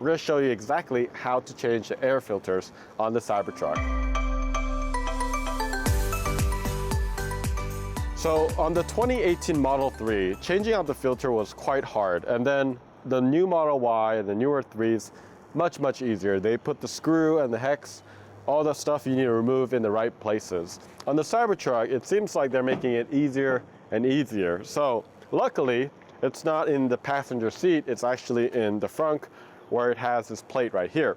we're going to show you exactly how to change the air filters on the Cybertruck. So on the 2018 Model 3, changing out the filter was quite hard, and then the new Model Y and the newer 3s, much easier. They put the screw and the hex, all the stuff you need to remove in the right places. On the Cybertruck, it seems like they're making it easier and easier. So luckily, it's not in the passenger seat, it's actually in the frunk where it has this plate right here.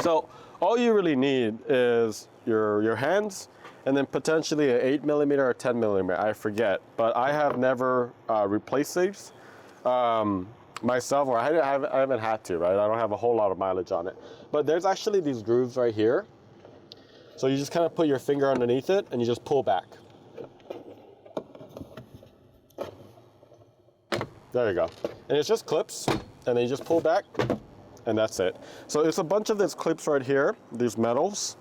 So all you really need is your hands, and then potentially an 8mm or 10mm, I forget. But I have never replaced these myself, or I haven't had to, right? I don't have a whole lot of mileage on it. But there's actually these grooves right here. So you just kind of put your finger underneath it and you just pull back. There you go. And it's just clips, and then you just pull back, and that's it. So it's a bunch of these clips right here, these metals,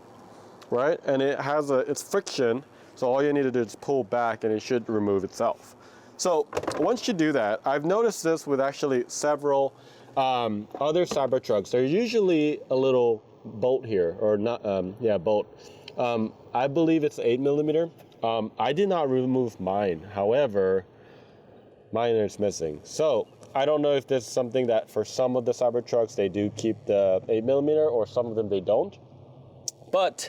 right? And it has it's friction, so all you need to do is pull back and it should remove itself. So once you do that, I've noticed this with actually several other Cybertrucks. There's usually a little bolt here, or not, bolt. I believe it's 8mm. I did not remove mine. However, mine is missing. So I don't know if this is something that for some of the Cybertrucks, they do keep the 8mm, or some of them they don't. But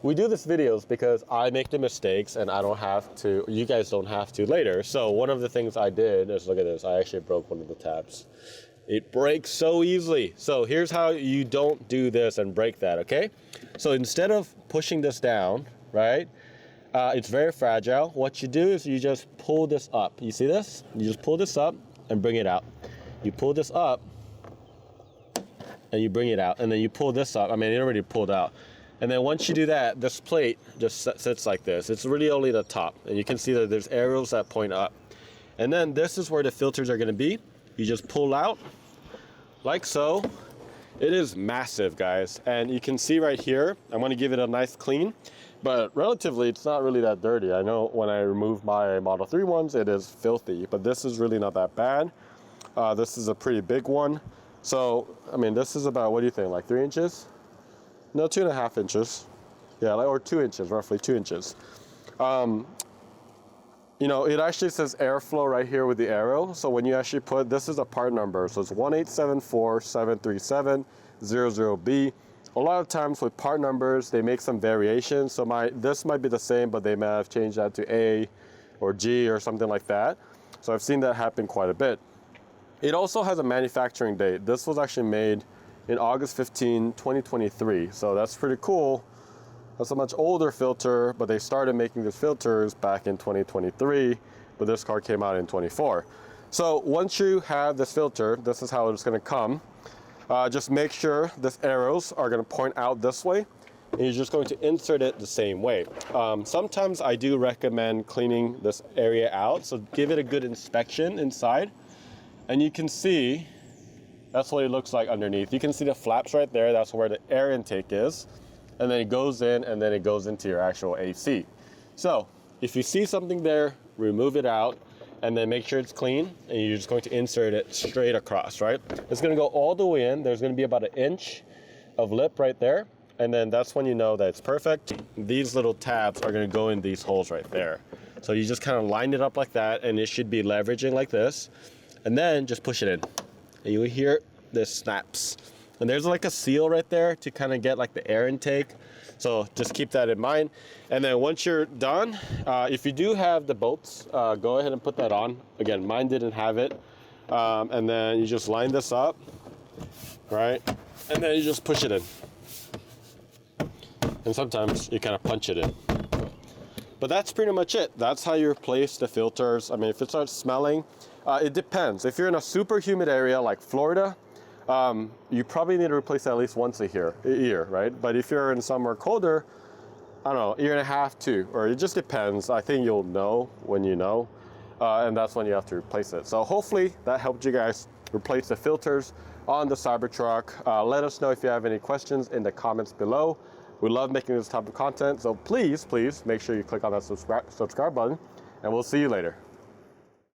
we do these videos because I make the mistakes and I don't have to, you guys don't have to later. So one of the things I did is, look at this, I actually broke one of the tabs. It breaks so easily. So here's how you don't do this and break that, okay? So instead of pushing this down, right? It's very fragile. What you do is you just pull this up. You see this? You just pull this up and bring it out. You pull this up and you bring it out, and then you pull this up. I mean, it already pulled out. And then once you do that, this plate just sits like this. It's really only the top, and you can see that there's arrows that point up. And then this is where the filters are gonna be. You just pull out like so. It is massive, guys. And you can see right here, I'm gonna give it a nice clean, but relatively, it's not really that dirty. I know when I remove my Model 3 ones, it is filthy, but this is really not that bad. This is a pretty big one. So, I mean, this is about, what do you think, like 3 inches? No, 2.5 inches. Yeah, or 2 inches, roughly 2 inches. You know, it actually says airflow right here with the arrow. So when you actually put, this is a part number. So it's 187473700B. A lot of times with part numbers, they make some variations. So this might be the same, but they may have changed that to A or G or something like that. So I've seen that happen quite a bit. It also has a manufacturing date. This was actually made in August 15, 2023. So that's pretty cool. That's a much older filter, but they started making these filters back in 2023, but this car came out in 24. So once you have this filter, this is how it's gonna come. Just make sure these arrows are gonna point out this way, and you're just going to insert it the same way. Sometimes I do recommend cleaning this area out, so give it a good inspection inside, and you can see that's what it looks like underneath. You can see the flaps right there. That's where the air intake is. And then it goes in, and then it goes into your actual AC. So if you see something there, remove it out, and then make sure it's clean, and you're just going to insert it straight across, right? It's gonna go all the way in. There's gonna be about 1 inch of lip right there, and then that's when you know that it's perfect. These little tabs are gonna go in these holes right there. So you just kind of line it up like that, and it should be leveraging like this, and then just push it in. And you will hear this snaps. And there's like a seal right there to kind of get like the air intake. So just keep that in mind. And then once you're done, if you do have the bolts, go ahead and put that on. Again, mine didn't have it. And then you just line this up, right? And then you just push it in. And sometimes you kind of punch it in. But that's pretty much it. That's how you replace the filters. I mean, if it starts smelling, it depends. If you're in a super humid area like Florida, you probably need to replace it at least once a year, right? But if you're in somewhere colder, I don't know, 1.5 years, or it just depends. I think you'll know when you know, and that's when you have to replace it. So hopefully that helped you guys replace the filters on the Cybertruck. Let us know if you have any questions in the comments below. We love making this type of content, so please make sure you click on that subscribe button, and we'll see you later.